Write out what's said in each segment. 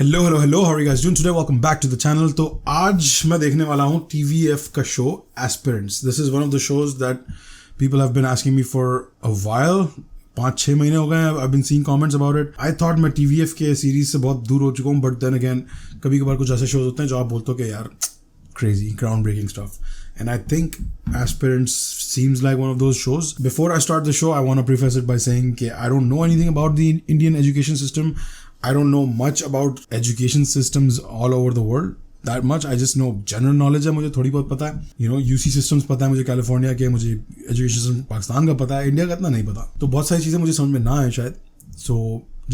Hello hello hello, how are you guys doing today? Welcome back to the channel. तो आज मैं देखने वाला हूँ टीवीएफ का show Aspirants. This is one of the shows that people have been asking me for a while. 5-6 महीने हो गए हैं। I been seeing comments about it. I thought मैं टीवीएफ के सीरीज से बहुत दूर हो चुका हूँ, बट देन अगेन कभी कभार कुछ ऐसे शोज होते हैं जो आप बोलते हो कि यार crazy, groundbreaking stuff. And I think Aspirants seems like one of those shows. Before I start the show, I want to preface it by saying that I don't know anything about the Indian education system. I don't know much about education systems all over the world. That much. I just know general knowledge है, मुझे थोड़ी बहुत पता है. You know, UC systems पता है मुझे California के, मुझे education system पाकिस्तान का पता है, इंडिया का इतना नहीं पता. तो बहुत सारी चीज़ें मुझे समझ में ना आए शायद. So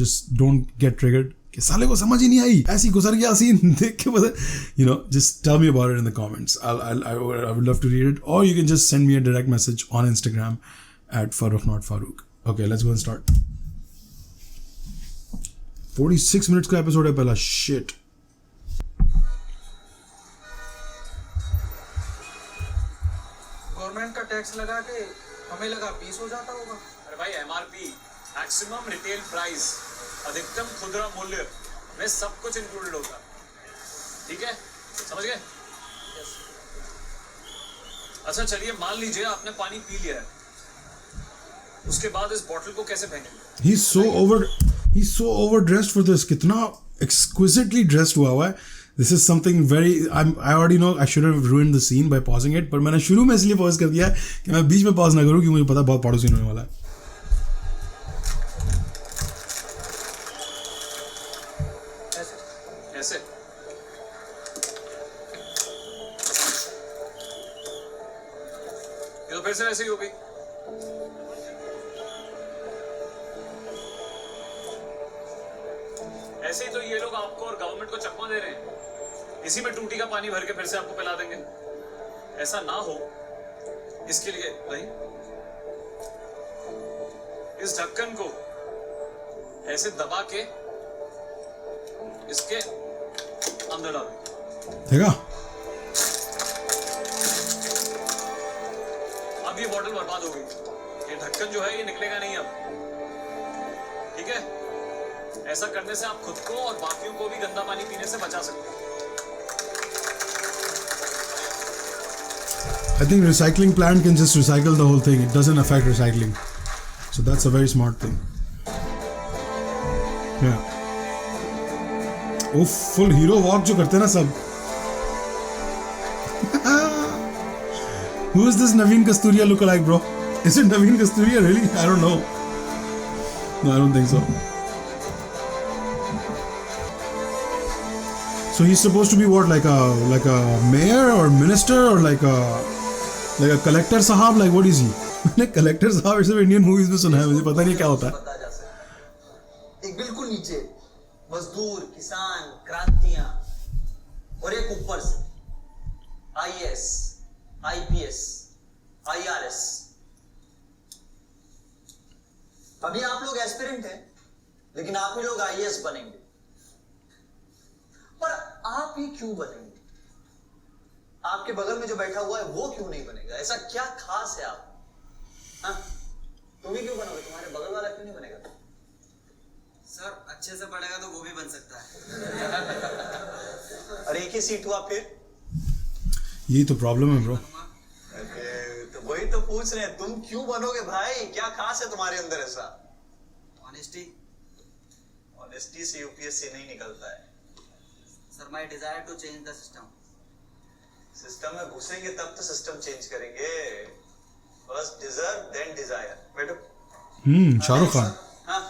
just don't get triggered. कि साले को समझ ही नहीं आई, ऐसी गुजर गया सीन देख के पता. You know, just tell me about it in the comments. I would love to read it, or you can just send me a direct message on Instagram at Farooq not Farooq. Okay, let's go and start. 46 minutes का episode है पहला. Shit. Government का tax लगा के हमें लगा 20 हो जाता होगा. अरे भाई MRP मैक्सिमम रिटेल प्राइस, अधिकतम खुदरा मूल्य में सब कुछ इंक्लूडेड होता है. ठीक है, समझ गए? अच्छा चलिए, मान लीजिए आपने पानी पी लिया है, उसके बाद इस बॉटल को कैसे फेंकेंगे? He's so overdressed for this. कितना exquisitely dressed हुआ है. This is something very. I already know I should have ruined the scene by pausing it, पर मैंने शुरू में इसलिए पॉज कर दिया कि मैं बीच में पॉज ना करूँ, क्योंकि मुझे पता बहुत पाड़ू सीन होने वाला है. ऐसे ये तो फिर से ऐसे ही हो गई. ऐसे ही तो ये लोग आपको और गवर्नमेंट को चकमा दे रहे हैं. इसी में टूटी का पानी भर के फिर से आपको पिला देंगे. ऐसा ना हो इसके लिए भाई इस ढक्कन को ऐसे दबा के इसके अंदर डाल. देखा? अब ये बॉटल बर्बाद हो गई. ये ढक्कन जो है ये निकलेगा नहीं अब. ठीक है, ऐसा करने से आप खुद को और बाकियों को भी गंदा पानी पीने से बचा सकते हैं. I think recycling plant can just recycle the whole thing. It doesn't affect recycling. So that's a very smart thing. Yeah. वो फुल हीरो वॉक जो करते हैं ना सब. Who is this Naveen Kasturia look alike, bro? Is it Naveen Kasturia really? I don't know. No, I don't think so. So he's supposed to be what, like a mayor or minister or like a collector साहब? Like what is he? मैंने collector साहब ऐसे Indian movies में सुना है, मुझे पता नहीं क्या होता है. एक बिल्कुल नीचे मजदूर, किसान, क्रांतियां, और एक ऊपर से IAS, IPS, IRS. अभी आप लोग एस्पिरेंट हैं, लेकिन आप ही लोग IAS बनेंगे. पर आप ही क्यों बनेंगे? आपके बगल में जो बैठा हुआ है वो क्यों नहीं बनेगा? ऐसा क्या खास है आप? हाँ, तुम ही क्यों बनोगे? तुम्हारे बगल वाला क्यों नहीं बनेगा? सर अच्छे से पढ़ेगा तो वो भी बन सकता है. अरे एक ही सीट हुआ फिर. यही तो प्रॉब्लम है ब्रो. तो वही तो पूछ रहे हैं, तुम क्यों बनोगे भाई? क्या खास है तुम्हारे अंदर ऐसा? ऑनेस्टी. ऑनेस्टी से यूपीएससी नहीं निकलता है. Sir my desire to change the system. System में घुसेंगे तब तो सिस्टम चेंज करेंगे. First deserve then desire. बैठो. शाहरुख खान. हाँ,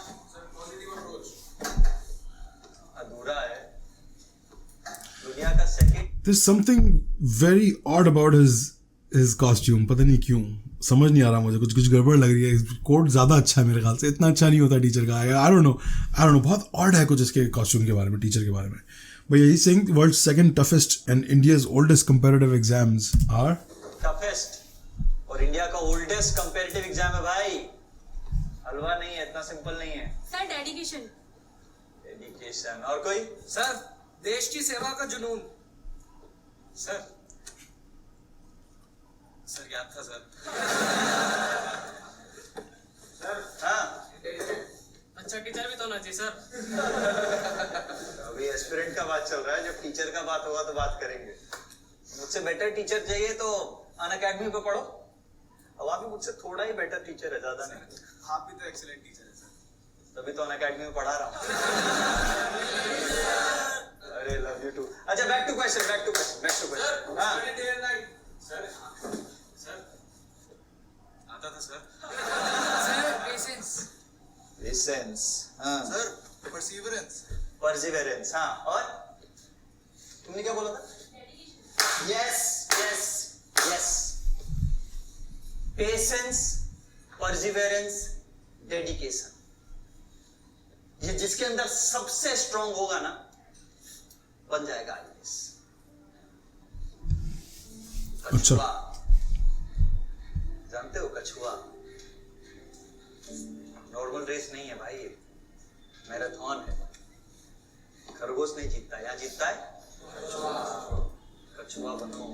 अधूरा है. दुनिया का second. There's something very odd about his costume. पता नहीं क्यों, समझ नहीं आ रहा मुझे. कुछ गड़बड़ लग रही है. कोट ज़्यादा अच्छा है मेरे ख्याल से. इतना अच्छा नहीं होता टीचर का. I don't know. बहुत odd है कुछ इसके कॉस्ट्यूम के बारे में, टीचर के बारे में. But he's saying the world's second toughest and India's oldest comparative exams are toughest. और इंडिया का ओल्डेस्ट कंपैरेटिव एग्जाम है भाई. हलवा नहीं है, इतना सिंपल नहीं है. Sir dedication. डेडिकेशन. और कोई? सर देश की सेवा का जुनून. सर याद था सर. हाँ अच्छा टीचर भी तो होना चाहिए सर। अभी एस्पिरेंट का बात चल रहा है, जब टीचर का बात होगा तो बात करेंगे। मुझसे बेटर टीचर चाहिए तो अनअकैडमी पे पढ़ो। अब आप भी मुझसे थोड़ा ही बेटर टीचर है, ज्यादा नहीं। आप भी तो एक्सीलेंट टीचर है सर। तभी तो अनअकैडमी में पढ़ा रहा हूँ। अरे लव यू टू। अच्छा बैक टू क्वेश्चन। हाँ सर आता था सर। Sir patience. पेशेंस, हाँ सर परसिवरेंस। परसिवेरेंस, हाँ। और तुमने क्या बोला था? Yes yes yes. Patience, perseverance, dedication, ये जिसके अंदर सबसे स्ट्रांग होगा ना, बन जाएगा आईएएस। कछुआ, जानते हो कछुआ? नॉर्मल रेस नहीं है भाई, ये मैराथन है। खरगोश नहीं जीतता, यहाँ जीतता है कछुआ बनो।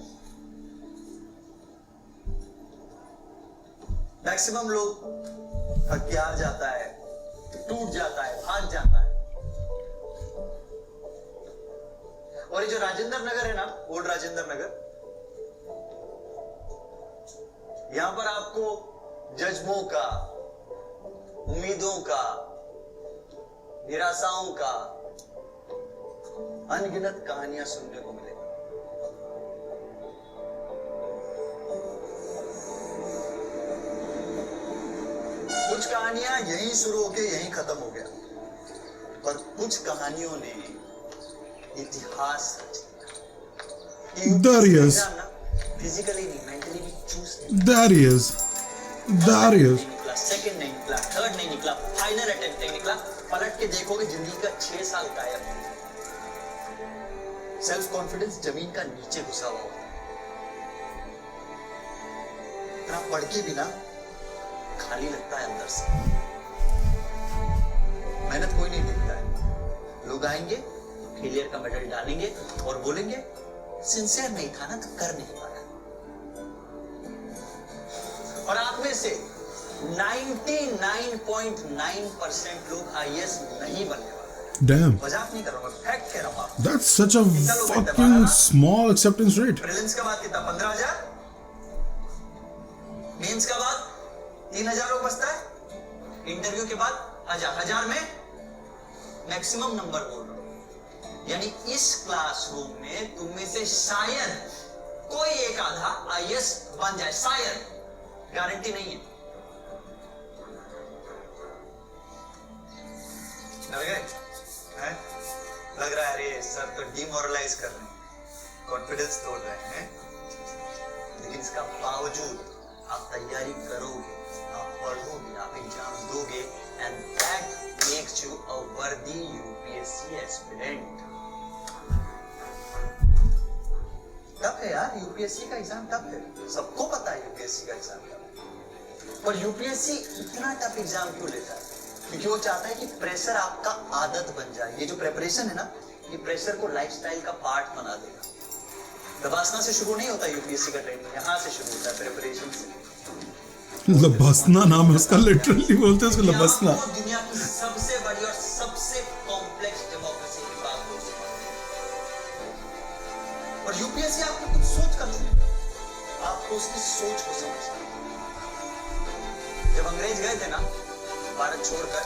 मैक्सिमम लोग हथियार जाता है, टूट जाता है, भाग जाता है। और ये जो राजेंद्र नगर है ना, ओल्ड राजेंद्र नगर, यहां पर आपको जज्बों का, उम्मीदों का, निराशाओं का अनगिनत कहानियां सुनने को मिलेगी। कुछ कहानियां यहीं शुरू होके यहीं खत्म हो गया, पर कुछ कहानियों ने इतिहास रच दिया। There he is. फिजिकली नहीं, मेंटली भी चूस There he is. सेकंड नहीं निकला, थर्ड नहीं निकला, फाइनल अटेम्प्ट नहीं निकला। पलट के देखोगे जिंदगी का 6 साल गायब। सेल्फ कॉन्फिडेंस जमीन का नीचे घुसा हुआ होता है। इतना पढ़ के भी ना खाली लगता है अंदर से। मेहनत कोई नहीं देखता है। लोग आएंगे, फेलियर का मेडल डालेंगे और बोलेंगे सिंसियर नहीं था ना तो कर नहीं पाया। और आप में से 99.9% लोग आईएएस नहीं बनने वाले। Damn. मजाक नहीं कर रहा हूं, फैक्ट कह रहा हूं। That's such a fucking small acceptance rate. Prelims का बाद कितना? 15,000। मेंस का बाद 3,000 लोग बचता है। इंटरव्यू के बाद 1,000 में मैक्सिमम नंबर बोल रहा हूं। यानी इस क्लासरूम में तुम में से शायद कोई एक आधा आईएएस बन जाए, शायद, गारंटी नहीं है। डर गए? लग रहा है अरे सर तो डिमोरलाइज कर रहे हैं, कॉन्फिडेंस तोड़ रहे हैं। लेकिन इसका बावजूद आप तैयारी करोगे, आप पढ़ोगे, आप एग्जाम दोगे, एंड दैट मेक्स यू अ वर्दी यूपीएससी एस्पिरेंट। टफ है यार, यूपीएससी का एग्जाम टफ है, सबको पता है यूपीएससी का एग्जाम टफ है। पर यूपीएससी इतना टफ एग्जाम क्यों लेता है? क्योंकि वो चाहता है कि प्रेशर आपका आदत बन जाए। ये जो प्रिपरेशन है ना, ये प्रेशर को लाइफस्टाइल का पार्ट बना देगा। लबासना से शुरू नहीं होता यूपीएससी का ट्रेनिंग, यहाँ से शुरू होता है, प्रिपरेशन से। लबासना नाम है उसका, लिटरली बोलते हैं उसको लबासना। दुनिया की सबसे बड़ी और सबसे कॉम्प्लेक्स डेमोक्रेसी की बात हो सकती है। और यूपीएससी आपको कुछ सोच कर चुका, आपको उसकी सोच को समझना। जब अंग्रेज गए थे ना भारत छोड़कर,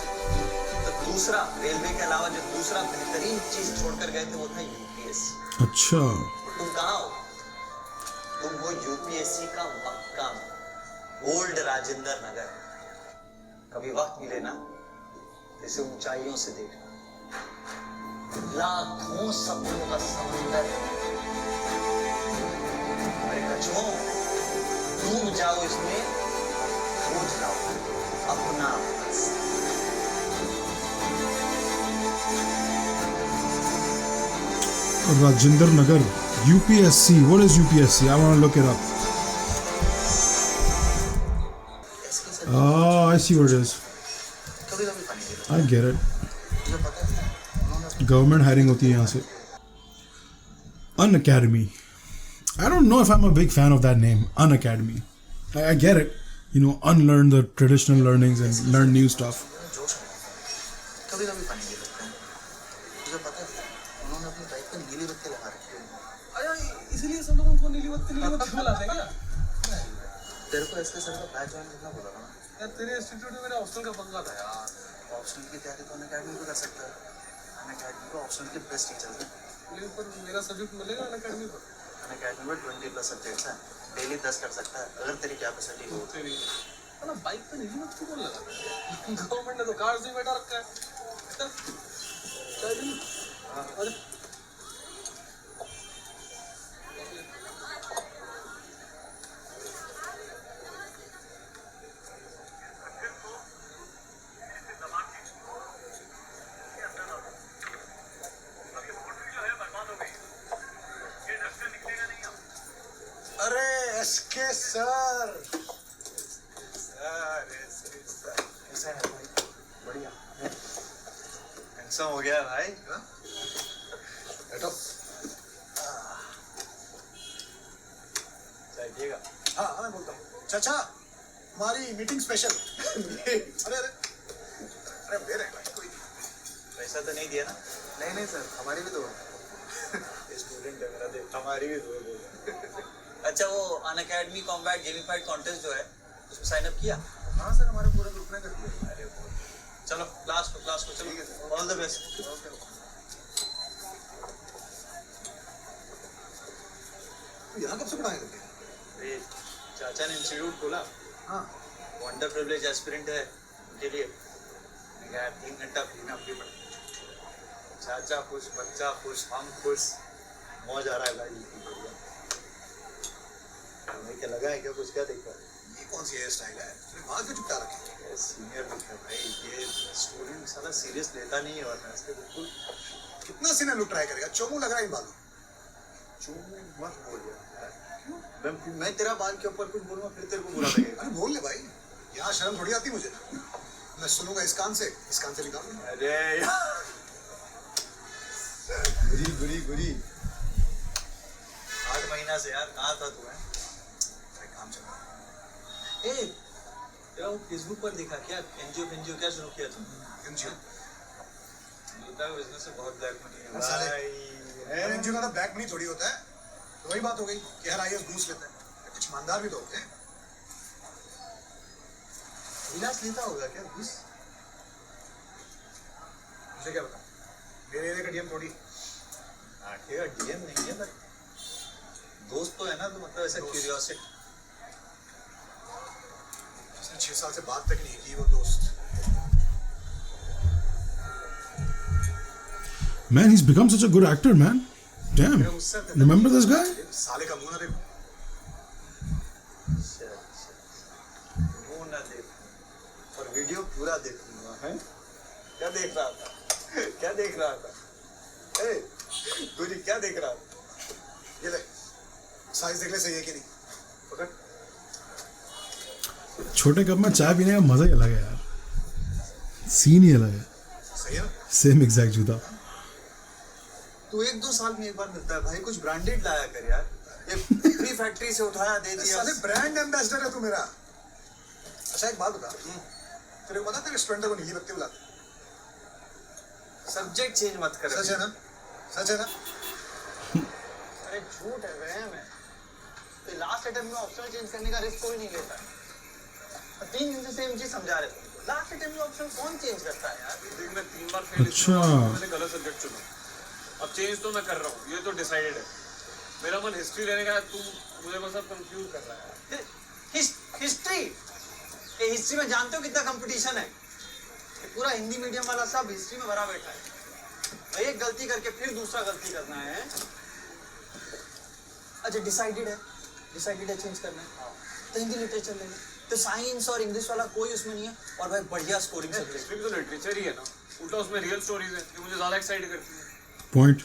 तो दूसरा रेलवे के अलावा जो दूसरा बेहतरीन चीज छोड़कर गए थे वो था यूपीएससी। अच्छा, तुम कहाँ हो? तुम हो यूपीएससी का मक्का में, ओल्ड राजेंद्र नगर। कभी वक्त मिले ना, इसे ऊंचाइयों से देखना, लाखों सपनों का समंदर। अरे कछुओं, डूब जाओ इसमें, खोज लाओ अपना बस। Rajendra Nagar, UPSC. What is UPSC? I want to look it up. Oh, I see what it is. कभी कभी पानी दे I get it. मुझे पता है उन्होंने Government hiring होती है यहाँ से. Unacademy. I don't know if I'm a big fan of that name, Unacademy. I get it. You know, unlearn the traditional learnings and learn new stuff. जोश में कभी कभी फनी भी लगते हैं। तुझे पता है उन्होंने अपनी बाइक पर नीली बत्ती लगा रखी है। अरे इसलिए सब लोगों को नीली बत्ती बुलाते हैं क्या? तेरे को इसके सर का बैच ज्वाइन करना बोला था ना। यार तेरे इंस्टीट्यूट में मेरा हॉस्टल का पंगा था यार। ऑप्शनल की तैयारी तो अनअकैडमी पे कर सकता है। अनअकैडमी को ऑप्शनल के बेस्ट टीचर्स हैं। लेकिन पर मेरा सब्जेक्ट मिलेगा अकेडमी पर? अनअकैडमी में 20+ सब्जेक्ट्स हैं। डेली 10 कर सकता है अगर तेरी कैपेसिटी हो। तेरी ना बाइक पे नीली बत्ती कौन लगा? गवर्नमेंट ने तो कार्ड से बैठा रखा है। अरे अरे एसके सर कैसा है भाई? बढ़िया हैंडसम हो गया भाई। बैठो। चाय पिएगा? हाँ मैं बोलता हूँ चाचा हमारी मीटिंग स्पेशल। अरे अरे अरे दे रहे हैं भाई कोई पैसा तो नहीं दिया ना? नहीं सर हमारी भी दो स्टूडेंट है मेरा, देख हमारी भी दो। अच्छा वो अनअकैडमी कॉम्बैट गेमिफाइड कॉन्टेस्ट जो है उसमें साइन अप किया? हाँ सर हमारे पूरे ग्रुप ने कर दिया। अरे चलो क्लास को चलो। All the best. यहाँ कब से पढ़ाए करते? अरे चाचा ने इंस्टीट्यूट खोला। हाँ वंडर प्रिविलेज एस्पिरेंट है उनके लिए। यार 3 घंटा फ्री में अपनी पढ़ाई। चाचा खुश, बच्चा खुश, हम खुश, मौज आ रहा है भाई। हमें क्या लगा है क्या? कुछ क्या देखा? ये कौन सी हेयर स्टाइल है? बाल क्यों चुपटा रखे? सीनियर लुक है भाई। ये स्टूडेंट सारा सीरियस लेता नहीं है वरना इसके बिल्कुल। कितना सीनियर लुक ट्राई करेगा? चोमू लग रहा है इन बालों। चूम मत बोल यार। मैं तेरा बाल के ऊपर कुछ बोलूंगा फिर तेरे को बुरा लगेगा। अरे बोल ले भाई, यहाँ शर्म थोड़ी आती मुझे। मैं सुनूंगा इस कान से निकाल। अरे यार गुरी 8 महीना से यार कहाँ था तू? काम चल रहा है। ए तेरा वो फेसबुक पर देखा क्या? एनजीओ क्या शुरू किया तुमने? एनजीओ बिजनेस से बहुत ब्लैक मनी है साले। भाई। एनजीओ का बैक मनी थोड़ी होता है। तो वही बात हो गई कि हर आईएएस घूस लेता है। कुछ ईमानदार भी तो होते हैं। विलास लेता होगा क्या घूस? मुझे क्या पता, मेरे एरिया का डीएम थोड़ी। आखिर डीएम नहीं है बट दोस्त तो है ना, तो मतलब ऐसा क्यूरियोसिटी। उसने 6 साल से बात तक नहीं की वो दोस्त। Man, he's become such a good actor, man. Damn. Remember this guy? साले का मुंह ना देखो। मुंह ना देख और वीडियो पूरा देखूंगा। है क्या देख रहा था? ए गुरी क्या देख रहा था? ये ले साइज देख ले सही है कि नहीं। पकड़। छोटे कप में चाय पीने का मजा ही अलग है यार। सीन ही अलग है। सही है ना? सेम एग्जैक्ट जूता। तू 1-2 साल में एक बार मिलता है भाई, कुछ ब्रांडेड लाया कर यार। ये फ्री फैक्ट्री से उठाया दे दिया। साले ब्रांड एम्बेसडर है तू मेरा। अच्छा एक बात बता, तेरे को पता तेरे स्टूडेंट को नीली बत्ती बुलाते? सब्जेक्ट चेंज मत कर। सच है ना? अरे झूठ है, वहम है। तो लास्ट अटेम्प्ट में ऑप्शन चेंज करने का रिस्क कोई नहीं लेता है। 3 दिन से सेम चीज समझा रहे थे। लास्ट अटेम्प्ट में ऑप्शन कौन चेंज करता है यार? देख मैं 3 बार फेल अच्छा। मैंने गलत सब्जेक्ट चुना। अब चेंज तो मैं कर रहा हूँ, ये तो डिसाइडेड है। मेरा मन हिस्ट्री लेने का है, तू मुझे बस अब कंफ्यूज कर रहा है। हिस्ट्री में जानते हो कितना कंपटीशन है? ये पूरा हिंदी मीडियम वाला सब हिस्ट्री में भरा बैठा है। एक गलती करके फिर दूसरा गलती करना है। अच्छा डिसाइडेड है चेंज करना है तो हिंदी लिटरेचर ले लो। तो साइंस और इंग्लिश वाला कोई उसमें नहीं है और भाई बढ़िया स्कोरिंग सब्जेक्ट। हिस्ट्री भी तो लिटरेचर ही है ना, उल्टा उसमें रियल स्टोरीज है जो मुझे ज्यादा एक्साइट करती है। पॉइंट।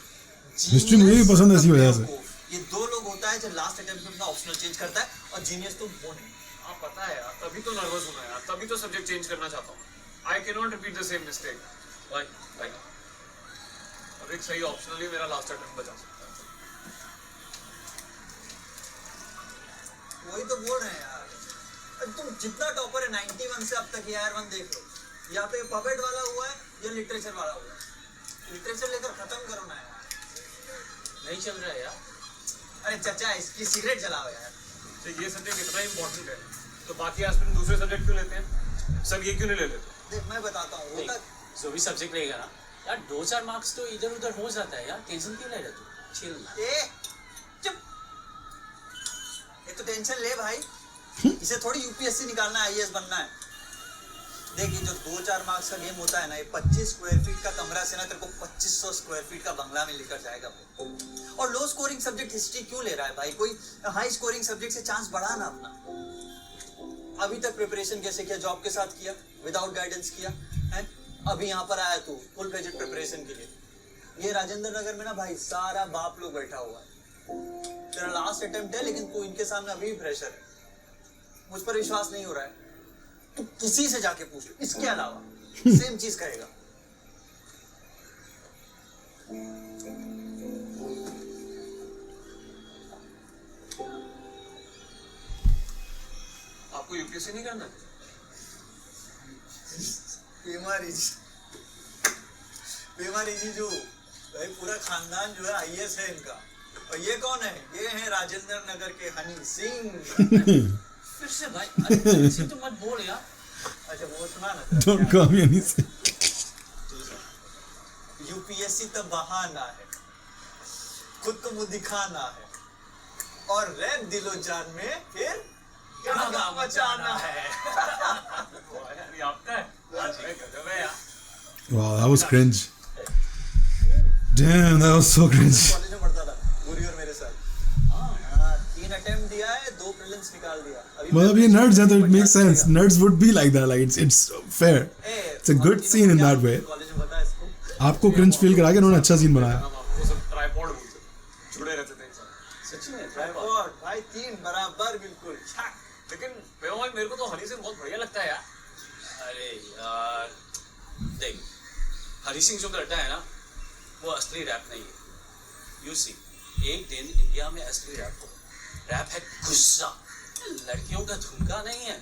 हिस्ट्री मुझे भी पसंद है इसी वजह से। ये 2 लोग होता है जो लास्ट अटेम्प्ट में अपना ऑप्शनल चेंज करता है और जीनियस तो वो नहीं। हाँ पता है यार, तभी तो नर्वस हूँ मैं यार, तभी तो सब्जेक्ट चेंज करना चाहता हूँ। I can not repeat the same mistake. Like और एक सही ऑप्शनली मेरा लास्ट अटेम्प्ट बचा सकता है। वही तो बोल रहे हैं यार। तुम जितना टॉपर है 91 से अब तक AR1 देख लो, या तो ये पपेट वाला हुआ है या लिटरेचर वाला हुआ है। लिटरेचर लेकर खत्म करो ना यार। नहीं चल रहा है यार। अरे चचा इसकी सिगरेट जलाओ यार। तो ये सब्जेक्ट इतना इंपॉर्टेंट है तो बाकी एस्पिरेंट दूसरे सब्जेक्ट क्यों लेते हैं? सब ये क्यों नहीं ले लेते? देख मैं बताता हूँ होता जो भी सब्जेक्ट रहेगा ना यार 2-4 मार्क्स तो इधर उधर हो जाता है यार, टेंशन क्यों ले रहा तू? चिल ना। ए चुप। ये तो टेंशन ले भाई, इसे थोड़ी यूपीएससी निकालना है, आईएएस बनना है। देखिए जो 2-4 मार्क्स का गेम होता है ना, ये 25 स्क्वायर फीट का कमरा से ना तेरे को 2500 स्क्वायर फीट का बंगला में लेकर जाएगा भाई। और लो स्कोरिंग सब्जेक्ट हिस्ट्री क्यों ले रहा है भाई? कोई हाई स्कोरिंग सब्जेक्ट से चांस बढ़ा ना अपना। अभी तक प्रिपरेशन कैसे किया? जॉब के साथ किया, विदाउट गाइडेंस किया है? अभी यहाँ पर आया तू फुल फ्लेजेड प्रिपरेशन के लिए। ये राजेंद्र नगर में ना भाई सारा बाप लोग बैठा हुआ है। तेरा लास्ट अटेम्प्ट है लेकिन तू इनके सामने अभी भी प्रेशर है। मुझ पर विश्वास नहीं हो रहा है, तू किसी से जाके पूछ, इसके अलावा सेम चीज कहेगा। आपको यूपीएससी नहीं करना है? बीमारी जी जो भाई पूरा खानदान जो है आईएएस है इनका। और ये कौन है? ये है राजेंद्र नगर के हनी सिंह। फिर से भाई अरे ऐसे तो मत बोल यार। अच्छा वो सुना ना, Don't call me anything. UPSC तो बहाना है, खुद को मुंह दिखाना है, और रैप दिलो जान में फिर गागा मचाना है। यार आपका है? आज मैं गजब है यार। Wow, that was cringe. Damn, that was so cringe. College में पढ़ता था गुरी और मेरे साथ। हाँ 3 अटेम्प्ट दिया है, 2 प्रीलिम्स निकाल दिया। मतलब ये nerds हैं तो it makes sense. Nerds would be like that. Like it's fair. It's a good scene in that way. College में पता है इसको। आपको cringe feel करा के उन्होंने अच्छा scene बनाया. हम आपको सब ट्राइपॉड बोलते थे, जुड़े रहते थे इंसान। सच्ची में और भाई 3 बराबर बिल्कुल। लेकिन भाई मेरे को तो हनी सिंह बहुत बढ़िया लगता है यार। अरे यार देख, हरी सिंह जो करता है ना वो असली रैप नहीं है। यू सी, एक दिन इंडिया में असली रैप हो। रैप है गुस्सा, लड़कियों का धुनका नहीं है।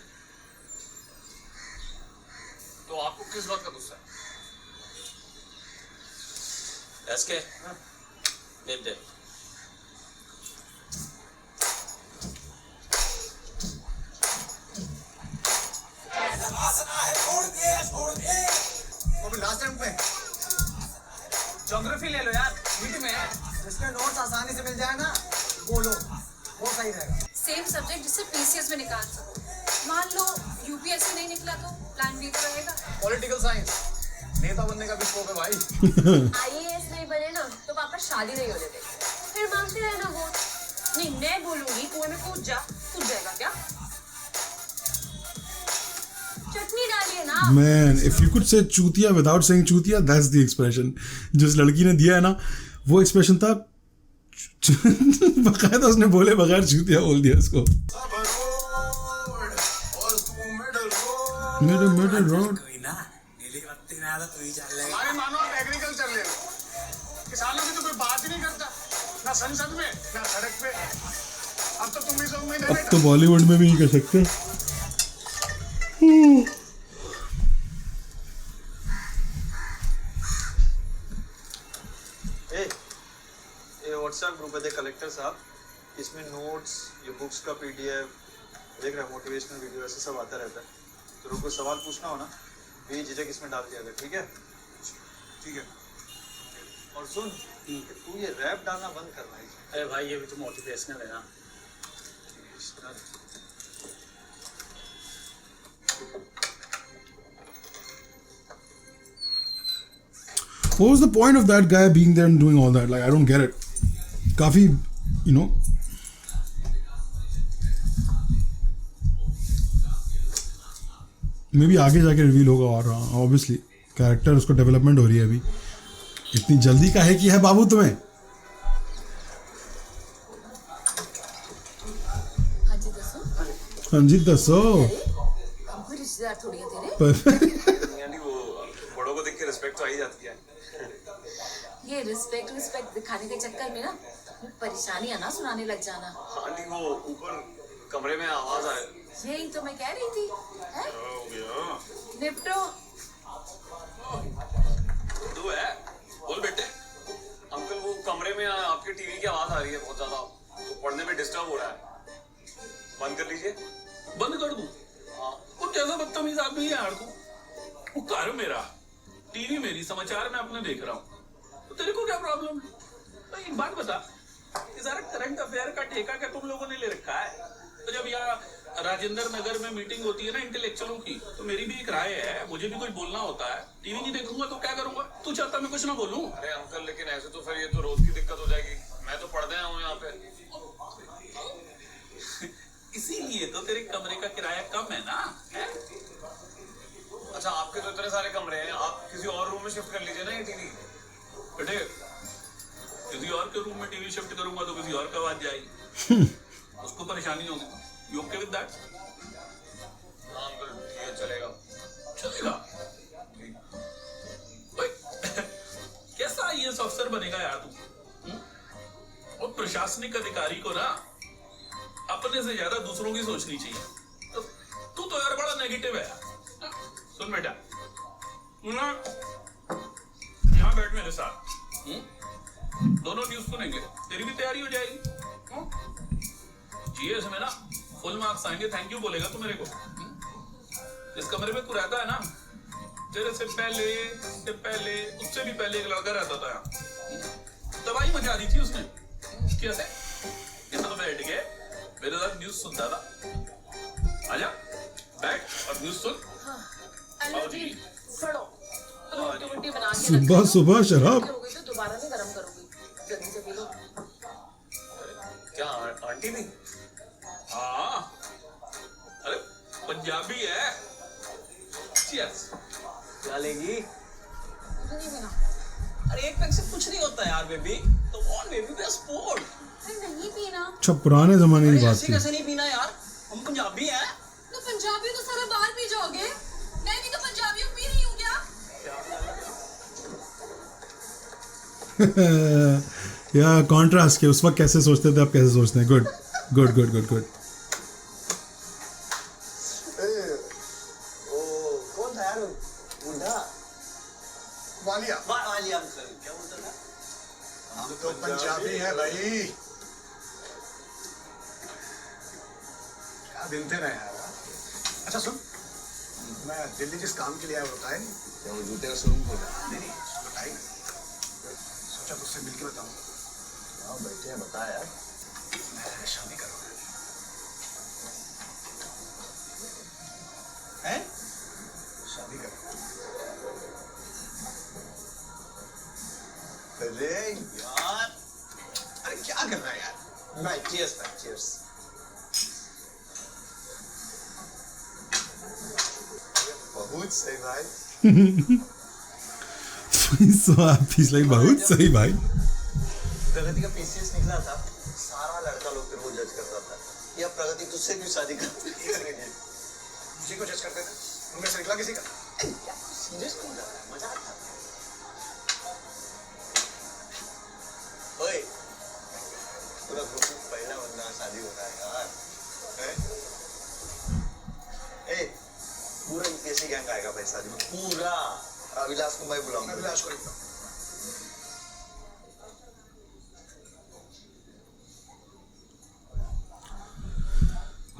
तो आपको किस बात का गुस्सा है? एसके लिप दे। अभी लास्ट टाइम में ज्योग्राफी ले लो यार, मीटिंग में है। जिसके नोट्स आसानी से मिल जाए ना वो लो, वो सही रहेगा। सेम सब्जेक्ट जिससे पीसीएस में निकाल सको। मान लो यूपीएससी नहीं निकला तो प्लान बी तो रहेगा। पॉलिटिकल साइंस, नेता बनने का भी स्कोप है भाई। आईएएस नहीं बने ना तो पापा शादी नहीं होने देंगे, फिर मांगते रहना वोट। नहीं मैं बोलूंगी कुएं में कूद जा, कूद जाएगा क्या? चटनी डालिए ना। Man, if you could say चूतिया without saying चूतिया, that's the expression. जिस लड़की ने दिया है ना, वो expression था। बकायदा उसने बोले बगैर चूतिया बोल दिया उसको। Middle road. कोई ना, नीली बत्ती में आया तो ही चल लेगा। हमारे मानो आप एग्रीकल्चर ले लो, किसानों की तो कोई बात ही नहीं करता, ना संसद में ना सड़क पे। अब तो तुम भी सब में अब तो बॉलीवुड में भी नहीं कर सकते। ये व्हाट्सएप ग्रुप है कलेक्टर साहब, इसमें नोट्स, ये बुक्स का पीडीएफ, देख रहे हैं मोटिवेशनल वीडियो ऐसे सब आता रहता है। तो लोग को सवाल पूछना हो ना, ये झिझक इसमें डाल दिया गया, ठीक है? ठीक है। और सुन, तू ये रैप डालना बंद करना है। अरे भाई ये भी तो मोटिवेशनल है ना। What was the point of that guy being there and doing all that? Like, I don't get it. काफी, you know. मे बी आगे जाके रिवील होगा और ऑब्वियसली कैरेक्टर उसको डेवलपमेंट हो रही है अभी। इतनी जल्दी का है कि है बाबू तुम्हें? हाँ जी दसो। हाँ जी दसो। हमको रिश्तेदार थोड़ी है तेरे। यानी वो बड़ों को देख के रिस्पेक्ट तो आ ही जाती है। ये रिस्पेक्ट दिखाने के चक्कर में ना परेशानी है ना, सुनाने लग जाना। हाँ नहीं वो ऊपर कमरे में आवाज आए। यही तो मैं कह रही थी। है? निपटो। बुद्धू है, बोल बेटे। अंकल वो कमरे में आपके टीवी की आवाज आ रही है बहुत ज्यादा, तो पढ़ने में डिस्टर्ब हो रहा है। बंद कर लीजिए। बंद कर दूं? हाँ। वो कैसा बदतमीज आदमी है यार तू। वो घर मेरा, टीवी मेरी, समाचार मैं अपने देख रहा हूँ, तो तेरे को क्या प्रॉब्लम है? तो एक बात बता, ये सारा करंट अफेयर का ठेका क्या तुम लोगों ने ले रखा है? तो जब यहाँ राजेंद्र नगर में मीटिंग होती है ना इंटेलेक्चुअलों की, तो मेरी भी एक राय है, मुझे भी कुछ बोलना होता है। टीवी नहीं देखूंगा तो क्या करूंगा? तू चाहता मैं कुछ ना बोलूं? अरे अंकल लेकिन ऐसे तो फिर ये तो रोज की दिक्कत हो जाएगी। मैं तो पढ़ने आया हूँ यहाँ पे। इसीलिए तो तेरे कमरे का किराया कम है ना, है? अच्छा आपके तो इतने सारे कमरे हैं, आप किसी और रूम में शिफ्ट कर लीजिए ना ये टीवी। बेटे, किसी और के रूम में टीवी शिफ्ट करूंगा तो किसी और का आवाज जाएगी, उसको परेशानी होगी। You okay with that? हाँ अंकल ठीक है, चलेगा। चलेगा? ओए, कैसा आईएएस अफसर बनेगा यार तू? और प्रशासनिक अधिकारी को ना अपने से ज्यादा दूसरों की सोचनी चाहिए। तो तू तो यार बड़ा नेगेटिव है यार। सुन बेटा, तू ना यहाँ बैठ मेरे साथ, दोनों न्यूज सुनेंगे, तेरी भी तैयारी हो जाएगी। जीएस में ना फुल मार्क्स आएंगे, थैंक यू बोलेगा तू मेरे को। इस कमरे में तू रहता है ना, तेरे से पहले उससे भी पहले एक लड़का रहता था यहाँ, तबाही मचा दी थी उसने। कैसे? तो बैठ के मेरे साथ न्यूज सुनता था। आजा बैठ और न्यूज सुन। अल्लाह जी फड़ो, रोटी वोटी बना के सुबह सुबह शराब। हो गई तो दोबारा नहीं गरम करूंगी, जल्दी से पी लो। क्या आंटी भी? हाँ, अरे पंजाबी है। Cheers। क्या लेगी? नहीं पीना। अरे एक पैक से कुछ नहीं होता यार बेबी, तो ऑन बेबी पे स्पोर्ट। अरे नहीं पीना। अच्छा पुराने जमाने की बात ऐसे थी। कैसे नहीं पीना यार, हम पंजाबी हैं। तो पंजाबी तो सारा बाहर पी जाओगे, मैं भी तो पंजाबी हूँ, पी रही हूँ क्या? या कॉन्ट्रास्ट के उस वक्त कैसे सोचते थे, अब कैसे सोचते हैं। Good good good good good. ओ कौन था यार बूढ़ा? वालिया वालिया अंकल क्या बोलता था? हम तो पंजाबी है भाई। क्या दिन थे ना यार। अच्छा सुन, मैं दिल्ली जिस काम के लिए आया वो बताया नहीं? क्या वो जूते का शोरूम खोला? नहीं बताई नहीं। सोचा तुझसे मिलके बताऊं। हाँ बैठे हैं, बता यार। मैं शादी करूंगा। हैं? शादी करूंगा। अरे यार, अरे क्या कर रहा है यार? भाई चीयर्स भाई चीयर्स। बहुत सही भाई। So happy, he's like बहुत सही भाई। प्रगति का पीसीएस निकला था, सारा लड़का लोग तेरे को जज करता था। या प्रगति तुझसे क्यों शादी करती है? मुझे को जज करते थे, उनमें से निकला किसी का? सीरियस क्यों जा रहा है? मजाक था। ओए, पूरा ग्रुप में पहला बंदा शादी हो रहा है यार। हैं? ए, पूरा यूपीएससी गैंग आएगा भाई शादी में, पूरा। अभिलाष को मैं बुलाऊंगा। अभिलाष को निकला।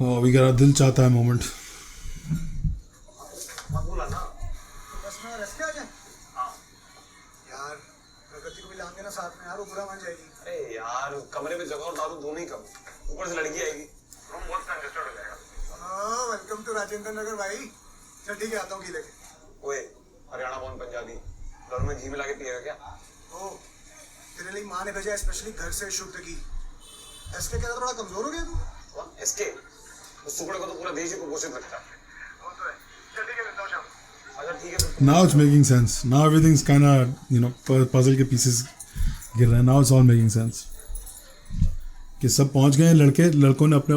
Oh, we got दिल चाहता है मोमेंट। बोला ना, बस मैं रस के आ जाए। यार प्रगति को भी लाएंगे ना साथ में यार, वो बुरा मान जाएगी। अरे यार कमरे में जगह और दारू दोनों ही कम, ऊपर से लड़की आएगी, रूम बहुत कंजेस्टेड हो जाएगा। हाँ वेलकम टू राजेंद्र नगर भाई। चल ठीक है, आता हूँ की लेके। ओए हरियाणा बॉर्न पंजाबी, घर में घी मिला के पिएगा क्या? ओ तेरे लिए माँ ने भेजा स्पेशली घर से शुद्ध घी। इसके क्या थोड़ा कमजोर हो गया तू? कौन? एसके? उस टुकड़े को तो पूरा देश ही कुपोषित रखता है। वो तो है। चल ठीक है, मिलता हूँ शाम। अच्छा ठीक है फिर। Now it's making sense. Now everything's kind of, you know, puzzle के pieces गिर रहे हैं. Now it's all making sense. कि सब पहुंच गए हैं लड़के, लड़कों ने अपने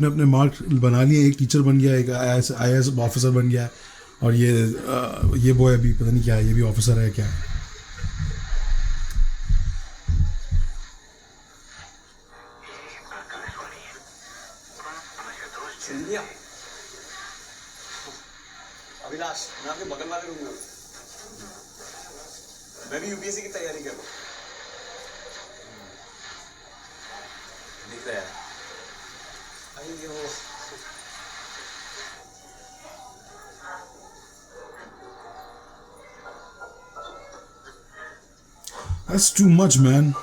अपने मार्क बना लिए। एक टीचर बन गया, एक IAS ऑफिसर बन गया, और ये बॉय अभी पता नहीं क्या है, ये भी ऑफिसर है क्या है। सिंधिया, अभिलाष मैं आपके बगल वाले रूम में हूँ। मैं भी यूपीएससी की तैयारी कर रहा हूँ। दिख रहा है। अरे ये वो That's too much, man.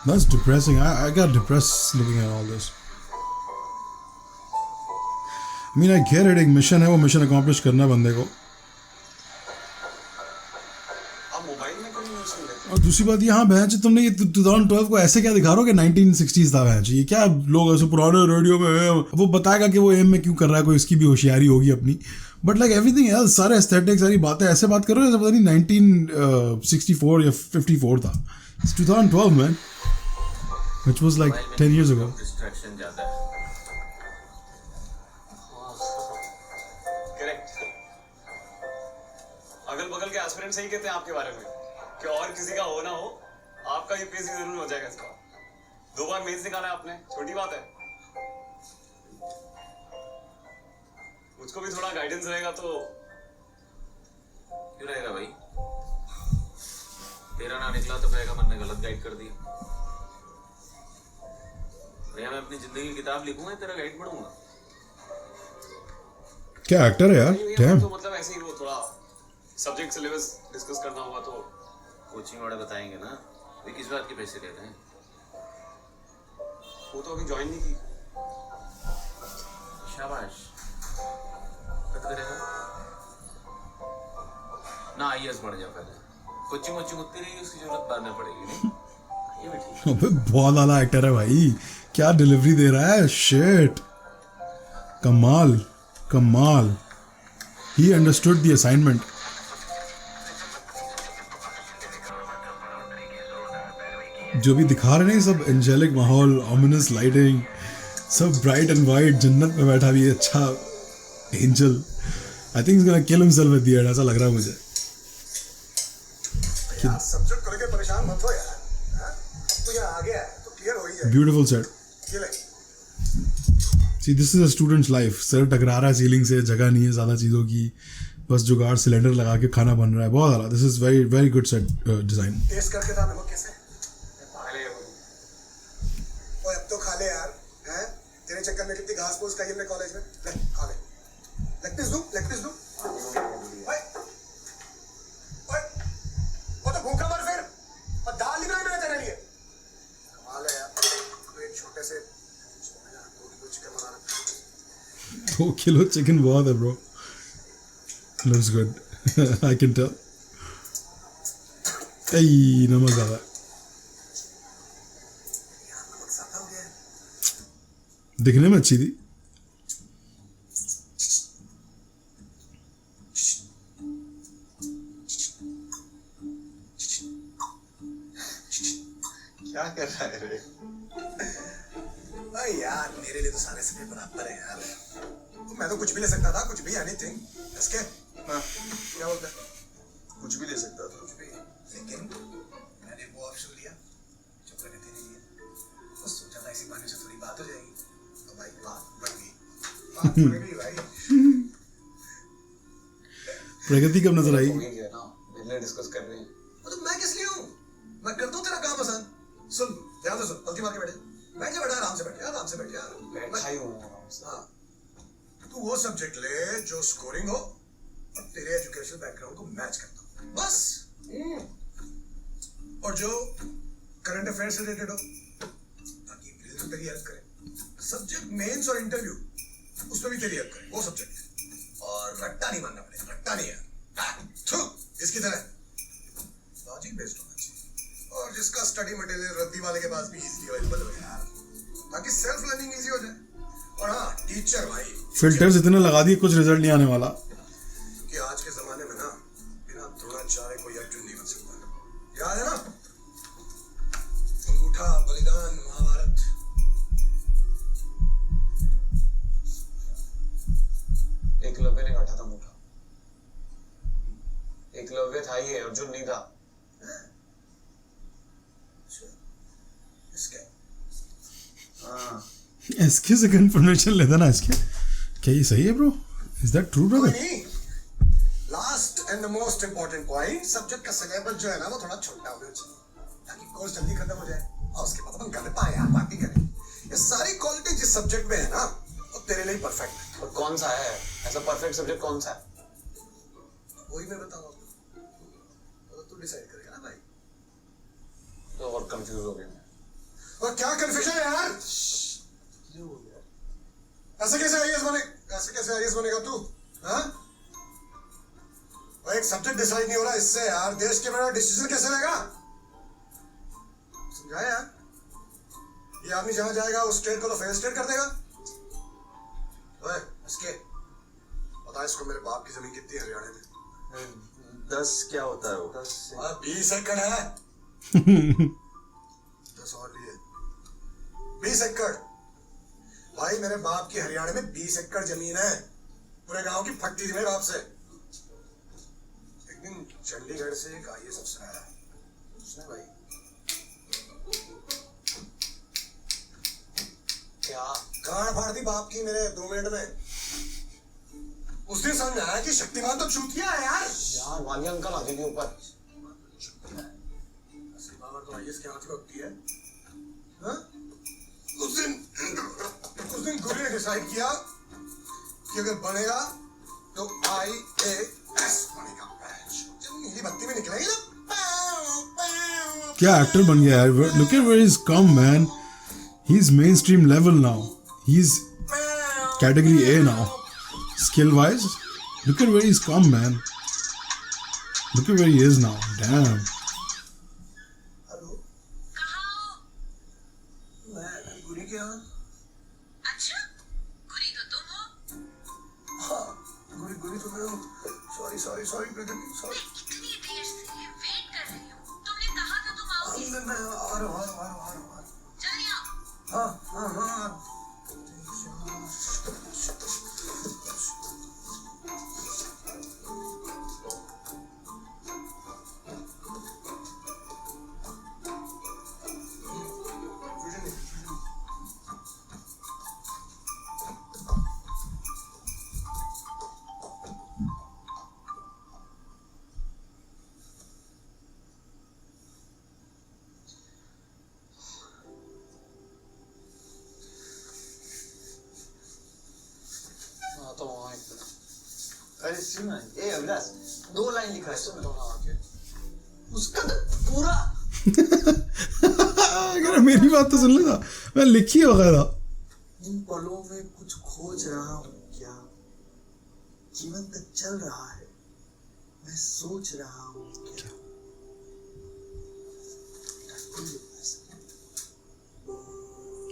That's depressing. I got depressed looking at all this. I mean, I get it. एक मिशन है, वो मिशन accomplish करना है बंदे को. आप मोबाइल में क्यों यूज कर रहे हो? और दूसरी बात, यहाँ भैंस तुमने ये 2012 को ऐसे क्या दिखा रहे हो कि 1960s था भैंस? ये क्या लोग ऐसे पुराने रेडियो में वो बताएगा कि वो एम में क्यों कर रहा है, कोई इसकी भी होशियारी होगी अपनी. बट लाइक एवरीथिंग एल्स, सारे एस्थेटिक, सारी बातें ऐसे बात कर रहे हो जैसे पता नहीं 1964 या 54 था. It's 2012, man. Which was like 10 years ago. Distraction ज्यादा है. करेक्ट. अगल बगल के एस्पिरेंट सही कहते हैं आपके बारे में कि और किसी का हो ना हो, आपका यूपीएससी जरूर हो जाएगा. इसका 2 बार मेंस निकाला है आपने, छोटी बात है. मुझको भी थोड़ा गाइडेंस रहेगा तो. क्यों रहेगा भाई? तेरा ना निकला तो कहेगा मैंने गलत गाइड कर दिया. भैया मैं अपनी जिंदगी की किताब लिखूंगा, तेरा गाइड पढ़ूंगा. क्या एक्टर है यार. Damn. तो मतलब ऐसे ही वो थोड़ा सब्जेक्ट सिलेबस डिस्कस करना होगा तो. कोचिंग वाले बताएंगे ना. वे किस बात के पैसे ले रहे हैं? वो तो अभी ज्वाइन नहीं की. शाबाश. कट करेगा ना. आईएएस बढ़ जा पहले. कोचिंग वोचिंग उतनी रहेगी, उसकी जरूरत बाद में पड़ेगी. नहीं ये भी ठीक है. अबे बहुत आला एक्टर है भाई. क्या डिलीवरी दे रहा है. शिट. कमाल कमाल. He understood the assignment. जो भी दिखा रहे हैं सब एंजेलिक माहौल, ominous lighting, सब bright and white, जन्नत में बैठा भी है. अच्छा angel. I think he's gonna kill himself at the end. ऐसा लग रहा है मुझे. यार सब्जेक्ट को लेके परेशान मत हो यार. हाँ? तो यहाँ आ गया है तो क्लियर हो ही जाएगा. Beautiful set. ये ले. See, this is a student's life. Sir टकरा रहा है सीलिंग से, जगह नहीं है ज़्यादा चीज़ों की, बस जुगाड़ सिलेंडर लगा के खाना बन रहा है. बहुत आला. This is very very good set design. Taste करके था नमक कैसे? पहले ओए अब तो खा ले यार. हैं? तेरे चक्कर में कितनी घास फूस खाई हमने कॉलेज में. ले खा ले. लेग पीस दूं? लेग पीस दूं? ओए ओए वो तो भूखा मर फिर. और दाल नहीं बनाई मैंने तेरे लिए. कमाल है यार. तो एक छोटे से 2 किलो चिकन बनाना. 2 किलो चिकन बहुत है bro. Looks good. I can tell. Hey, नमक ज़्यादा है. यार नमक ज्यादा हो गया है. दिखने में अच्छी थी. क्या कर रहा है रे? अरे यार मेरे लिए तो सारे समय बराबर है यार. मैं तो कुछ भी ले सकता था. कुछ भी. एनीथिंग. इसके हाँ, क्या बोलता है? कुछ भी ले सकता था. कुछ भी. लेकिन मैंने वो ऑप्शन लिया जो प्रगति ने लिया. बस सोचा था इसी बहाने से थोड़ी बात हो जाएगी. तो भाई बात बढ़ गई. बात बढ़ गई भाई. प्रगति कब नजर आई? हो ही गया ना, पहले डिस्कस कर रहे हैं. तो मैं किस लिए हूँ? मैं कर दूँ तेरा काम आसान. सुन ध्यान से सुन. गलती मार के बैठे. बैठ जा बेटा. आराम से बैठ यार. आराम से बैठ यार. बैठा ही हूँ आराम से. हाँ. तू वो सब्जेक्ट ले जो स्कोरिंग हो और तेरे एजुकेशनल बैकग्राउंड को मैच करता हो. बस. और जो करंट अफेयर से रिलेटेड हो ताकि प्रीलिम्स में तेरी हेल्प करे. सब्जेक्ट मेंस और इंटरव्यू उसमें भी तेरी हेल्प करे. वो सब्जेक्ट. और रट्टा नहीं मानना पड़ेगा. रट्टा नहीं है. इसकी तरह लॉजिक बेस्ड होना चाहिए. और जिसका स्टडी मटेरियल रद्दी वाले के पास भी इजीली अवेलेबल हो यार, ताकि सेल्फ लर्निंग इजी हो जाए. और हाँ टीचर भाई. फिल्टर्स इतने लगा दिए, कुछ रिजल्ट नहीं आने वाला. क्योंकि आज के जमाने में ना बिना द्रोणाचार्य कोई अर्जुन नहीं बन सकता. याद है ना अंगूठा बलिदान महाभारत. एकलव्य ने काटा था मुठा. एकलव्य था ये, अर्जुन नहीं था. इसके हाँ. इसके से कंफर्मेशन लेता ना इसके. क्या ये सही है ब्रो? इज दैट ट्रू कोई ब्रदर? नहीं. Last and the the most important point, subject का सिलेबस जो है ना वो थोड़ा छोटा होना चाहिए ताकि कोर्स जल्दी खत्म हो जाए और उसके बाद अपन कर पाए यार, बाकी करें। ये सारी क्वालिटी जिस सब्जेक्ट में है ना वो तेरे लिए परफेक्ट है। और कौन सा है ऐसा परफेक्ट सब्जेक्ट, कौन सा है? वही मैं बताऊंगा तो तू डिसाइड करेगा ना भाई। तो और कंफ्यूज हो गया मैं। और क्या कंफ्यूजन है यार? ऐसे कैसे आईएएस बनेगा तू? हाँ? और एक सब्जेक्ट डिसाइड नहीं हो रहा इससे यार देश के बड़ा डिसीजन कैसे लेगा? समझा यार? ये आदमी जहां जाएगा उस स्टेट को तो फेल स्टेट कर देगा। ओए इसके पता है इसको मेरे बाप की जमीन कितनी है हरियाणा में? 10 क्या होता है वो? 10 20 एकड़ है। 10 और लिए 20 एकड़। भाई मेरे बाप की हरियाणा में 20 एकड़ जमीन है, पूरे गांव की फटती थी मेरे बाप से। एक दिन चंडीगढ़ से एक आईएएस अफसर आया, उसने भाई क्या गांड फाड़ दी बाप की मेरे 2 मिनट में। उस दिन समझ में आया कि शक्तिमान तो चूतिया है यार। वाली अंकल आ जाएगी ऊपर। असली पावर तो आईएएस के हाथ में होती है। हाँ? उस दिन गुरु ने डिसाइड किया कि अगर बनेगा तो आईएएस बनेगा। जब नीली बत्ती में निकलेगी ना, क्या एक्टर बन गया यार. Look at where he's come, man. He's mainstream level now. He's category A now. Skill wise, look at where he's come, man. Look at where he is now. Damn. Hello, कहाँ हो? मैं गुरु के यहाँ। अच्छा, गुरी तो तुम हो। हाँ, गुरु तो मैं हूँ। Sorry brother, sorry. इतनी देर से वेट कर रही हूँ। तुमने कहा था तुम आओगे। मैं आ रहा हूँ। जल्दी आओ। हाँ। तो वहाँ एक मिनट। अरे सुन ना, ए अभिलाष 2 लाइन लिखा है, सुन तो वहाँ आके उसका तो पूरा। अगर मेरी बात तो सुन लेना, मैं लिखी है वगैरह. इन पलों में कुछ खोज रहा हूँ क्या? जीवन तक चल रहा है, मैं सोच रहा हूँ क्या?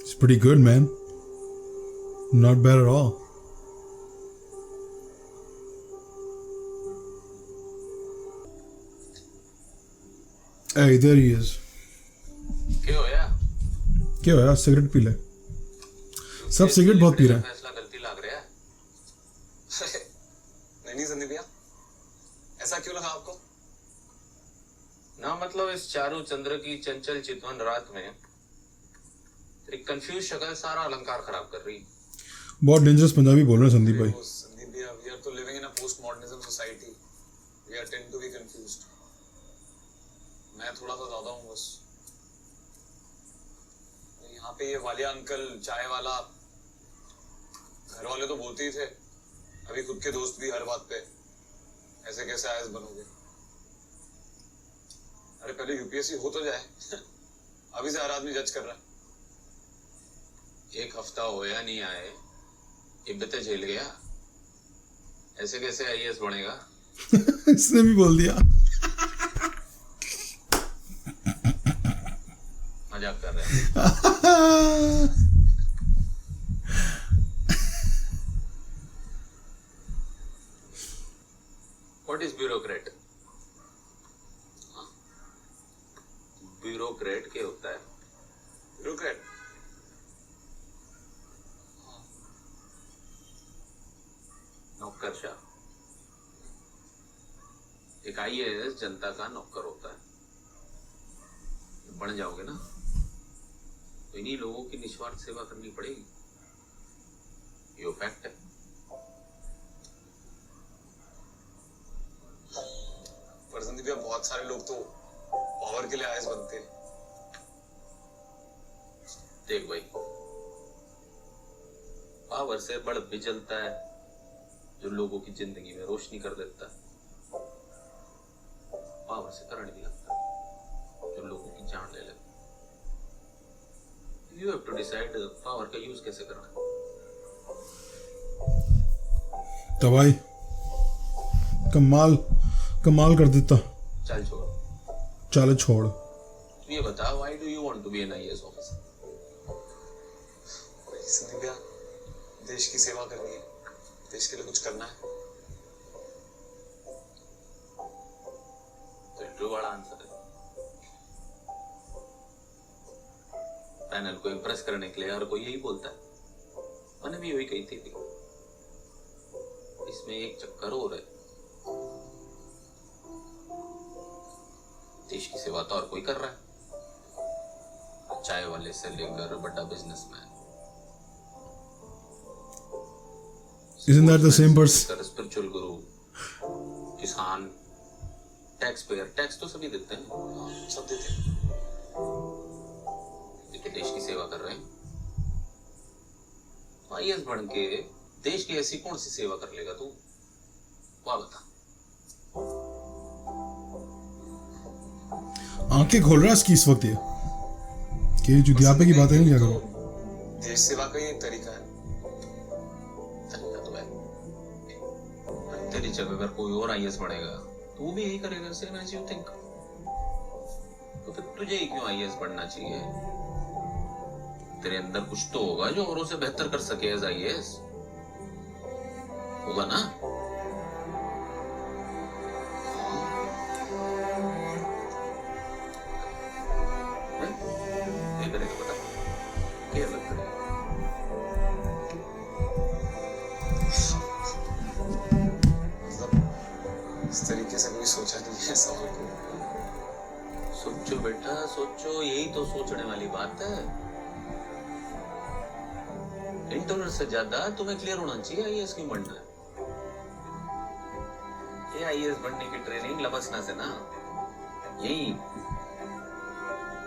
It's pretty good, man. Not bad at all. Hey, there he is. क्यों होया? क्या हुआ? सिगरेट पी ले. सब सिगरेट बहुत पी रहे हैं. फैसला गलती लग रहा है। नहीं संदीप भैया, ऐसा क्यों लगा आपको? ना मतलब इस चारू चंद्र की चंचल चितवन रात में एक कंफ्यूज शक्ल सारा अलंकार खराब कर रही. बहुत डेंजरस पंजाबी बोल रहे हैं संदीप भाई. संदीप भैया, we are तो living in a post-modernism society. We are tend to be confused. मैं थोड़ा सा ज्यादा हूँ बस. यहाँ पे ये वालिया अंकल, चाय वाला, घर वाले तो बोलते ही थे, अभी खुद के दोस्त भी हर बात पे ऐसे कैसे आईएएस बनोगे. अरे पहले यूपीएससी हो तो जाए. अभी से हर आदमी जज कर रहा है. एक हफ्ता होया नहीं आए, इब्बते झेल गया, ऐसे कैसे आईएएस बनेगा? इसने भी बोल दिया. मजाक कर रहे हैं. What is bureaucrat? ब्यूरोक्रेट क्या होता है? ब्यूरोक्रेट नौकरशाह. एक आईएएस जनता का नौकर होता है. बन जाओगे ना तो इन्हीं लोगों की निस्वार्थ सेवा करनी पड़ेगी. ये फैक्ट है. बहुत सारे लोग तो पावर के लिए आईएएस बनते हैं। देख भाई, पावर से बल्ब भी जलता है जो लोगों की जिंदगी में रोशनी कर देता है, पावर से करंट भी लगता है जो लोगों की जान ले लेता है। You have to decide power का यूज कैसे करना है। तो भाई कमाल कर देता। चल छोड़, चल छोड़। तू ये बता, why do you want to be an IAS officer? Sandeep भैया, देश की सेवा करनी है, देश के लिए कुछ करना है। तो इंटरव्यू वाला आंसर है। पैनल को इम्प्रेस करने के लिए हर कोई यही बोलता है। मैंने भी यही कही थी। इसमें एक चक्कर और है, देश की सेवा तो और कोई कर रहा है, चाय वाले से लेकर बड़ा businessman, Isn't that the same person? Spiritual गुरु, किसान, टैक्स पेयर, टैक्स तो सभी देते हैं, सब देते हैं। लेकिन देश की सेवा कर रहे हैं। आईएएस बन के देश की ऐसी कौन सी सेवा कर लेगा तू? वाह बता। आंखें खोल रहा है इसकी इस वक्त ये कि जुदियापे की बातें नहीं क्या करो। देश सेवा का ये तरीका है। तरीका तो है। तेरी जगह अगर कोई और आईएएस बनेगा तो वो भी यही करेगा, सेम एज यू थिंक। तो फिर तुझे ही क्यों आईएएस बनना चाहिए? तेरे अंदर कुछ तो होगा जो औरों से बेहतर कर सके एज आईएएस, होगा ना? ये करेगा बता, क्या लगता है? मतलब इस तरीके से कोई सोचा नहीं है सवाल को। सोचो बेटा सोचो, यही तो सोचने वाली बात है। इंटरनल से ज्यादा तुम्हें क्लियर होना चाहिए आईएएस क्यों बनना है। ये आईएएस बनने की ट्रेनिंग लबसना से ना, यही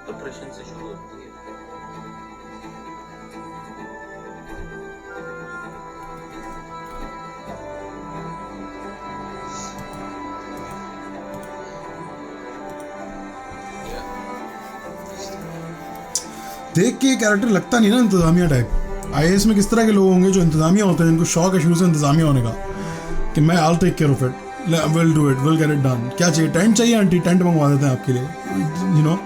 प्रिपरेशन से शुरू होती है। देख के कैरेक्टर लगता नहीं ना इंतजामिया टाइप। आईएएस में किस तरह के लोग होंगे जो इंतजामिया होते हैं, जिनको शौक है शुरू से इंतजामिया होने का कि मैं I'll take care of it, we'll do it, we'll get it done। क्या चाहिए? टेंट चाहिए आंटी, टेंट मंगवा देते हैं आपके लिए, यू नो।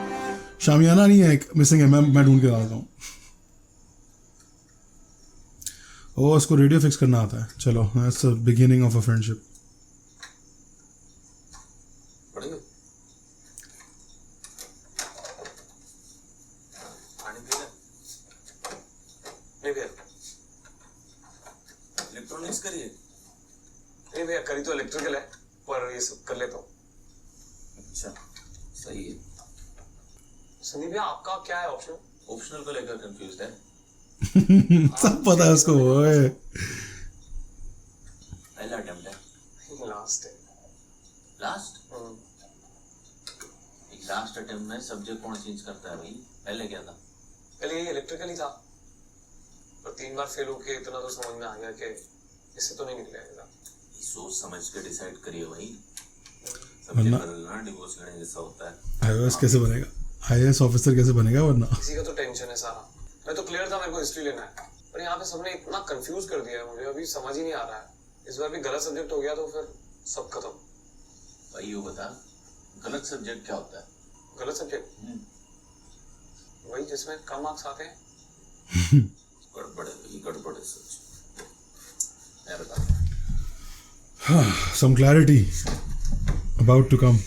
शामियाना नहीं है, एक मिसिंग है, मैं ढूंढ के ला देता हूँ। ओ उसको रेडियो फिक्स करना आता है। चलो, that's the beginning of a friendship. पढ़ेंगे? पानी पी ले? नहीं भैया, इलेक्ट्रॉनिक्स करिए। नहीं भैया, करी तो इलेक्ट्रिकल है, पर ये सब कर लेता हूँ। अच्छा, सही है। संदीप भैया, आपका क्या है ऑप्शन? ऑप्शनल को लेकर कंफ्यूज है। सब पता है उसको। ओए पहला अटेम्प्ट है, लास्ट है। लास्ट? एक लास्ट अटेम्प्ट में सब्जेक्ट कौन चेंज करता है भाई? पहले क्या था? पहले ये इलेक्ट्रिकल ही था, पर 3 बार फेल होके इतना तो समझ में आ गया कि इससे तो नहीं निकलेगा। सोच समझ के डिसाइड करिए भाई। सब्जेक्ट बदलना डिवोर्स लेने जैसा होता है। आईएएस कैसे बनेगा? आईएएस ऑफिसर कैसे बनेगा वरना? किसी का तो टेंशन है सारा। मैं तो क्लियर था मेरे को हिस्ट्री लेना है, पर यहाँ पे सबने इतना कंफ्यूज कर दिया है, मुझे अभी समझ ही नहीं आ रहा है। इस बार भी गलत सब्जेक्ट हो गया तो फिर सब खत्म। भाई ये बता, गलत सब्जेक्ट क्या होता है? गलत सब्जेक्ट वही जिसमें कम मार्क्स आते हैं। गड़बड़ है भाई, गड़बड़ है सच। मैं बता, some clarity about to come।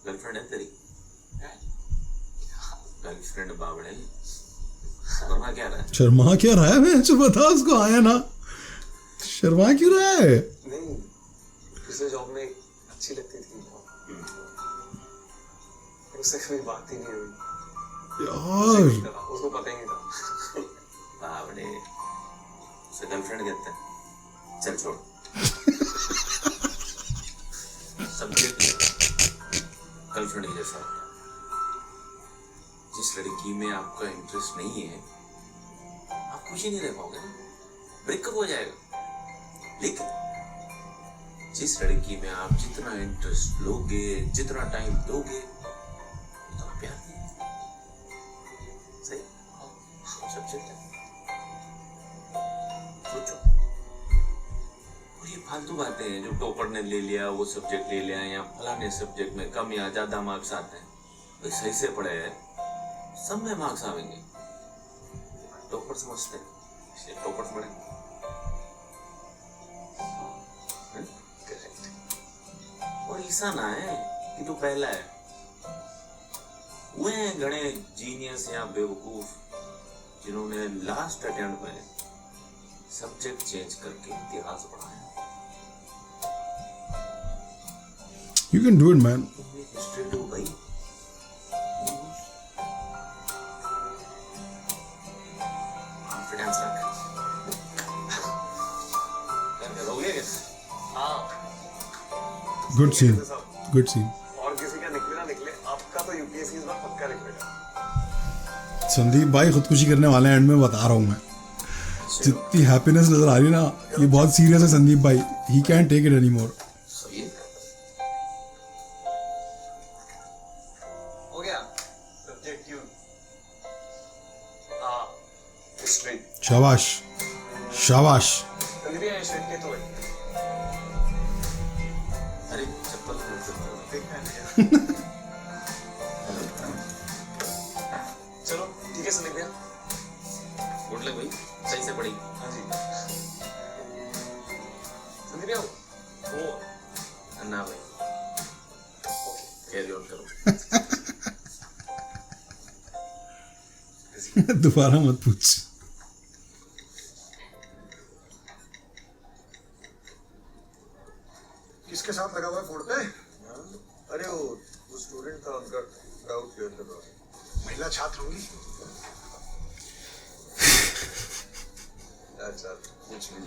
Girlfriend है तेरी? गर्लफ्रेंड बावड़े, शर्मा क्या रहा है? शर्मा क्या रहा है? मैं जो बता उसको, आया ना, शर्मा क्यों रहा है? नहीं, पिछले जॉब में अच्छी लगती थी, उससे कभी बात ही नहीं हुई यार। उसको पता ही नहीं था। बावड़े, उसे गर्लफ्रेंड कहते हैं। चल छोड़। सब्जेक्ट गर्लफ्रेंड के जैसा होता है। जिस लड़की में आपका इंटरेस्ट नहीं है आप खुशी नहीं रह पाओगे ना, ब्रेकअप हो जाएगा। लेकिन जिस लड़की में आप जितना इंटरेस्ट लोगे, जितना टाइम दोगे, उतना प्यार देंगे। सही सब्जेक्ट है, सोचो। और ये फालतू बातें हैं जो टॉपर ने ले लिया, वो सब्जेक्ट ले लिया, या फलाने सब्जेक्ट में कम या ज्यादा मार्क्स आते हैं। भाई सही से पढ़े हैं, सब में मार्क्स आएंगे। टॉपर समझते हैं, इसलिए टॉपर्स बढ़ेंगे। और ऐसा ना है कि तू पहला है। वे घणे जीनियस या बेवकूफ जिन्होंने लास्ट अटेम्प्ट में सब्जेक्ट चेंज करके इतिहास पढ़ाया। You can do it, man. History दो भाई। कॉन्फिडेंस रख। हो गया क्या? हाँ, Good scene. Good scene. और किसी का निकले ना निकले, आपका तो यूपीएससी इस बार पक्का निकलेगा। संदीप भाई खुदकुशी करने वाले हैं एंड में, बता रहा हूँ मैं। जितनी हैप्पीनेस नजर आ रही है ना, ये बहुत सीरियस है संदीप भाई। He can take it any more. सही है। हो गया सब्जेक्ट ट्यून। हाँ, हिस्ट्री। शाबाश शाबाश। चलिए भी हिस्ट्री के तो अरे चप्पल पहन सकते हो। देखना है। चलो ठीक है संदीप भैया। गुड लक भाई, सही से पढ़ी। हाँ जी। संदीप भैया वो अन्ना भाई कैरी ऑन करो। दोबारा मत पूछ। किसके साथ लगा हुआ है फोन पे? अरे वो स्टूडेंट था, उनका डाउट क्लियर कर रहा हूँ। महिला छात्र होंगी। अच्छा कुछ भी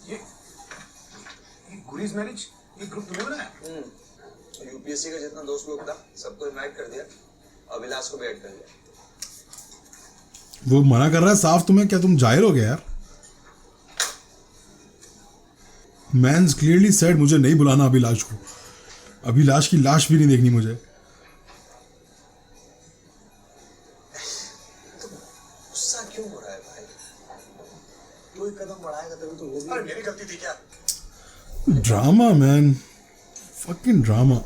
ये गुरीज मैरिज, ये ग्रुप तुम्हें बनाया? यूपीएससी का जितना दोस्त लोग था सबको इनवाइट कर दिया, अभिलाष को भी ऐड कर लिया। वो मना कर रहा है साफ तुम्हें, क्या तुम जाहिर हो गए यार? मैंस क्लियरली सेड मुझे नहीं बुलाना अभिलाष को। अभिलाष की लाश भी नहीं देखनी मुझे। गुस्सा क्यों हो रहा है भाई? तू एक कदम बढ़ाएगा तभी तो वो भी। अरे मेरी गलती थी क्या? Drama man, fucking drama.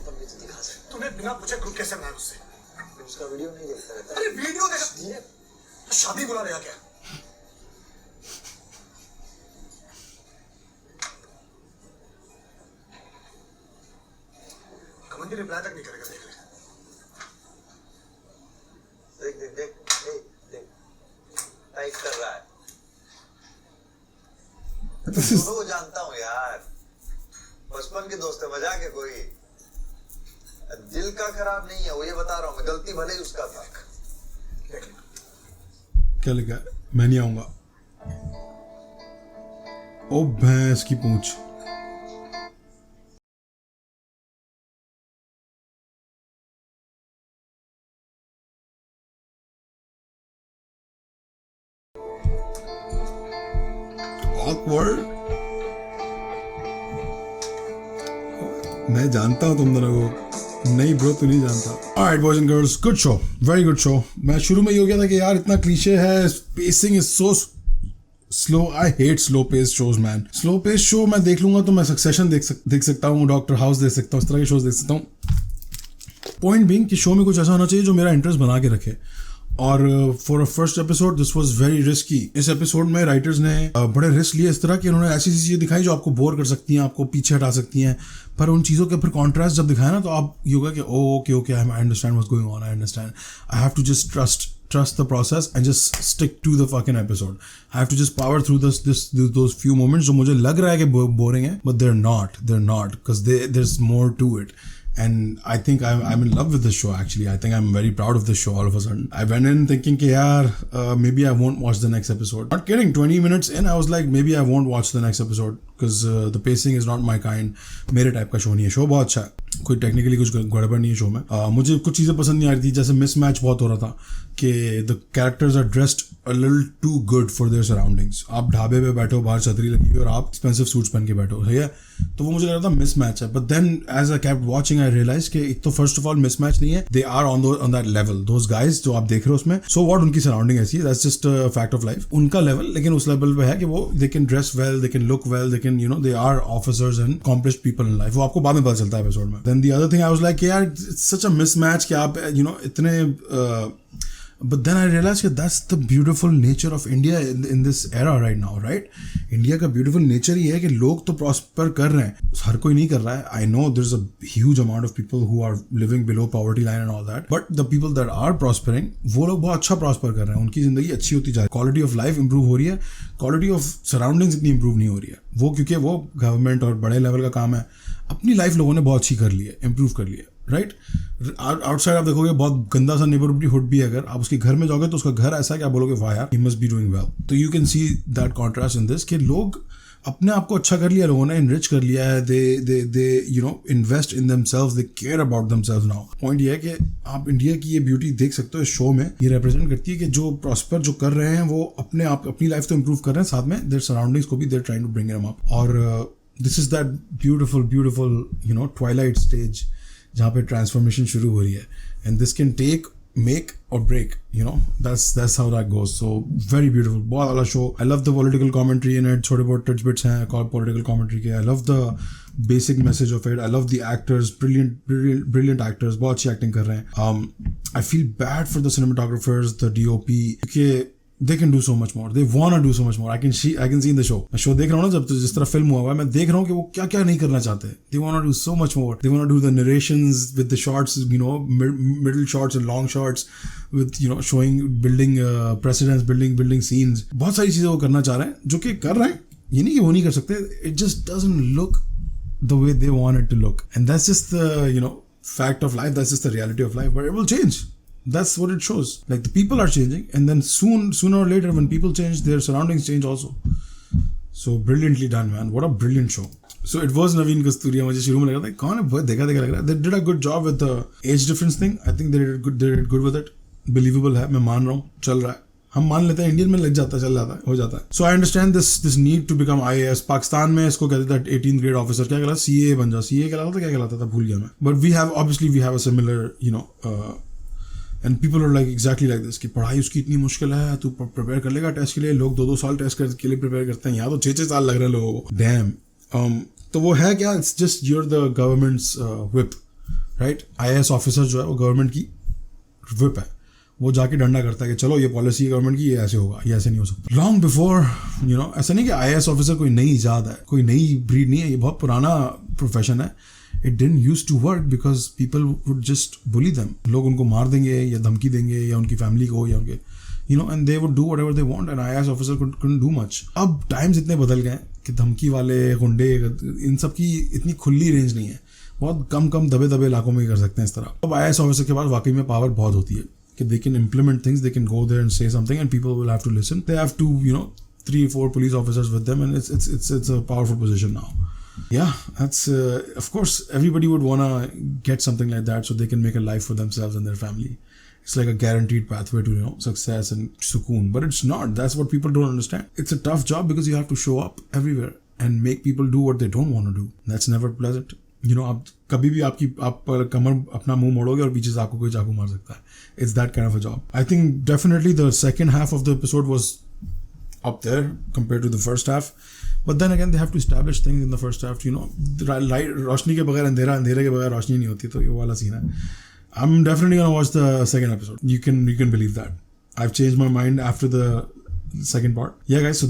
तूने बिना पूछे ग्रुप कैसे बनाया उससे? उसका वीडियो नहीं देखता रहता। अरे वीडियो देखा, तो शादी बुला रहा क्या? कमेंट रिप्लाई तक नहीं करेगा, देख ले। देख देख देख देख टाइप कर रहा है। दोनों को जानता हूँ यार, बचपन के दोस्त है, मजाक है कोई। दिल का खराब नहीं है वो, ये बता रहा हूँ मैं। गलती भले ही उसका था। देख ले। क्या लिखा है? मैं नहीं आऊंगा। ओ भैंस की पूंछ। Awkward. मैं जानता हूं तुम दोनों को। नहीं ब्रो, तू नहीं जानता। Alright boys and girls, good show, very good show. मैं शुरू में ये हो गया था कि यार इतना क्लीशे है, pacing is so slow. I hate slow paced shows man. Slow paced show मैं देख लूंगा तो मैं सक्सेशन देख सकता हूँ, डॉक्टर हाउस देख सकता हूँ, इस तरह के शोज देख सकता हूँ। पॉइंट बीइंग कि शो में कुछ ऐसा होना चाहिए जो मेरा इंटरेस्ट बना के रखे। और for a first episode this was very risky. इस एपिसोड में राइटर्स ने बड़े रिस्क लिए इस तरह कि उन्होंने ऐसी चीज़ें दिखाई जो आपको बोर कर सकती हैं, आपको पीछे हटा सकती हैं। पर उन चीज़ों के फिर कॉन्ट्रास्ट जब दिखाया ना, तो आप ये होगा कि okay I understand what's going on, I understand. I have to just trust the process and just stick to the fucking episode. I have to just power through those few moments जो मुझे लग रहा है कि boring है, but they're not because there's more to it. And I think I'm in love with this show actually. I think I'm very proud of this show all of a sudden. I went in thinking कि यार maybe I won't watch the next episode. Not kidding, 20 minutes in I was like maybe I won't watch the next episode because the pacing is not my kind. मेरे type का show नहीं है. Show बहुत अच्छा है, कोई technically कुछ गड़बड़ नहीं है शो में. मुझे कुछ चीज़ें पसंद नहीं आ रही थी, जैसे मिसमैच बहुत हो रहा था कि the characters are dressed a little too good for their surroundings. आप ढाबे पे बैठे हो, बाहर छतरी लगी हुई और आप एक्सपेंसिव सूट्स पहन के बैठे हो, सही है. तो वो मुझे लग रहा था मिसमैच है. But then as I kept watching I realize कि एक तो फर्स्ट ऑफ ऑल मिसमैच नहीं है, they are on that level. Those guys जो आप देख रहे हो उसमें, सो व्हाट, उनकी सराउंडिंग ऐसी है, that's just fact of life. उनका लेवल लेकिन उस लेवल पे है कि वो they can dress well, they can look well, they can they are officers and accomplished people in life. वो आपको बाद में पता चलता है एपिसोड में. Then the other thing I was like यार इट्स सच अ मिसमैच कि आप इतने but then I realized that that's the beautiful nature of India in this era right now, right? India का beautiful nature ही है कि लोग तो prosper कर रहे हैं, हर कोई नहीं कर रहा है. I know there's a huge amount of people who are living below poverty line and all that, but the people that are prospering, वो लोग बहुत अच्छा prosper कर रहे हैं, उनकी जिंदगी अच्छी होती जा रही है, quality of life improve हो रही है, quality of surroundings इतनी improve नहीं हो रही है. वो क्योंकि वो government और बड़े level का काम है. अपनी लाइफ लोगों ने बहुत अच्छी कर ली है, improve कर ली है, राइट. आउटसाइड आप देखोगे बहुत गंदा सा नेबरहुड भी है, अगर आप उसके घर में जाओगे तो उसका घर ऐसा है कि आप बोलोगे वाह यार he must be doing well. तो you can see that contrast in this कि लोग अपने आप को अच्छा कर लिया, लोगों ने इनरिच कर लिया है. They invest in themselves, they care about themselves now. Point ये है कि आप इंडिया की ये ब्यूटी देख सकते हो इस शो में. ये रिप्रेजेंट करती है कि जो प्रॉस्पर जो कर रहे हैं वो अपने आप अपनी लाइफ तो इंप्रूव कर रहे हैं, साथ में देयर सराउंडिंग्स को भी they're trying to bring them up. और this is that beautiful twilight stage जहाँ पे ट्रांसफॉर्मेशन शुरू हो रही है. And this can take, make or break, that's how that goes. So very beautiful, बहुत वाला शो. I love the political commentary in it, छोटे बहुत tidbits हैं political commentary के. I love the basic message of it. I love the actors, brilliant actors, बहुत अच्छी acting कर रहे हैं. I feel bad for the cinematographers, the DOP, क्योंकि they can do so much more. They want to do so much more. I can see in the show. मैं show देख रहा हूँ ना, जब जिस तरह फिल्म हुआ है, मैं देख रहा हूँ कि वो क्या क्या नहीं करना चाहते. They want to do so much more. They want to do the narrations with the shots, middle shots and long shots with showing building precedents, building scenes. बहुत सारी चीजें वो करना चाह रहे हैं, जो कि कर रहे हैं. ये नहीं कि वो नहीं कर सकते. It just doesn't look the way they want it to look. And that's just the fact of life. That's just the reality of life. But it will change. That's what it shows. Like the people are changing, and then sooner or later, when people change, their surroundings change also. So brilliantly done, man. What a brilliant show. So it was Naveen Kasturia. मुझे शुरू में लगा था कौन है, बहुत देखा लग रहा है. They did a good job with the age difference thing. I think they did good with it. Believable है, मैं मान रहा हूँ, चल रहा है. हम मान लेते हैं, इंडियन में लग जाता है, चल जाता है, हो जाता है. So I understand this need to become IAS. Pakistan में इसको कहते थे 18th grade officer. क्या कहलाता, CA बन जा. CA कहलाता था, क्या कहलाता था, भूल गया मैं. But we have a similar and people are like exactly like this कि पढ़ाई उसकी इतनी मुश्किल है, तू प्रिपेयर कर लेगा टेस्ट के लिए. लोग 2-2 साल टेस्ट के लिए प्रिपेयर करते हैं, यहाँ तो 6-6 साल लग रहे हैं लोगों को. डैम. तो वो है क्या, it's just your the government's whip, right. IAS officer जो है वो गवर्नमेंट की व्हिप है. वो जाके डंडा करता है कि चलो ये पॉलिसी है गवर्नमेंट की, ये ऐसे होगा, ये ऐसे नहीं हो सकता. लॉन्ग बिफोर ऐसा नहीं कि IAS ऑफिसर कोई नई ईजाद है, कोई नई ब्रीड नहीं है. ये बहुत पुराना प्रोफेशन है. It didn't used to work because people would just bully them. लोग उनको मार देंगे या धमकी देंगे या उनकी फैमिली को या उनके and they would do whatever they want, and IAS officer couldn't do much. अब टाइम्स इतने बदल गए कि धमकी वाले, गुंडे, इन सब की इतनी खुली रेंज नहीं है. बहुत कम दबे इलाकों में कर सकते हैं इस तरह. अब IAS ऑफिसर के पास वाकई में पावर बहुत होती है कि they can implement things, they can go there and say something and people will have to listen. They have to 3-4 police officers with them, and it's a powerful position now. Yeah, that's of course everybody would want to get something like that so they can make a life for themselves and their family. It's like a guaranteed pathway to success and sukoon, but it's not. That's what people don't understand. It's a tough job because you have to show up everywhere and make people do what they don't want to do. That's never pleasant. आप कभी भी आप कमर अपना मुंह मोड़ोगे और पीछे से आपको कोई चाकू मार सकता है. It's that kind of a job. I think definitely the second half of the episode was up there compared to the first half. But then again, they have to establish things in the first half. रोशनी के बगैर अंधेरा, अंधेरे के बगैर रोशनी नहीं होती. तो ये वाला सीन है. I'm definitely gonna watch the second episode. You can believe that. I've changed my mind after the second part. Yeah, guys. So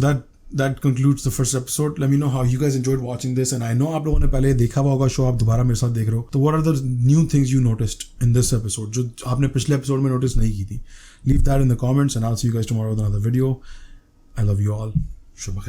that concludes the first episode. Let me know how you guys enjoyed watching this. And I know आप लोगों ने पहले देखा हुआ होगा show, आप दोबारा मेरे साथ देख रहे हो. तो what are the new things you noticed in this episode जो आपने पिछले episode में notice नहीं की थी? Leave that in the comments, and I'll see you guys tomorrow with another video. I love you all. Shubha khair.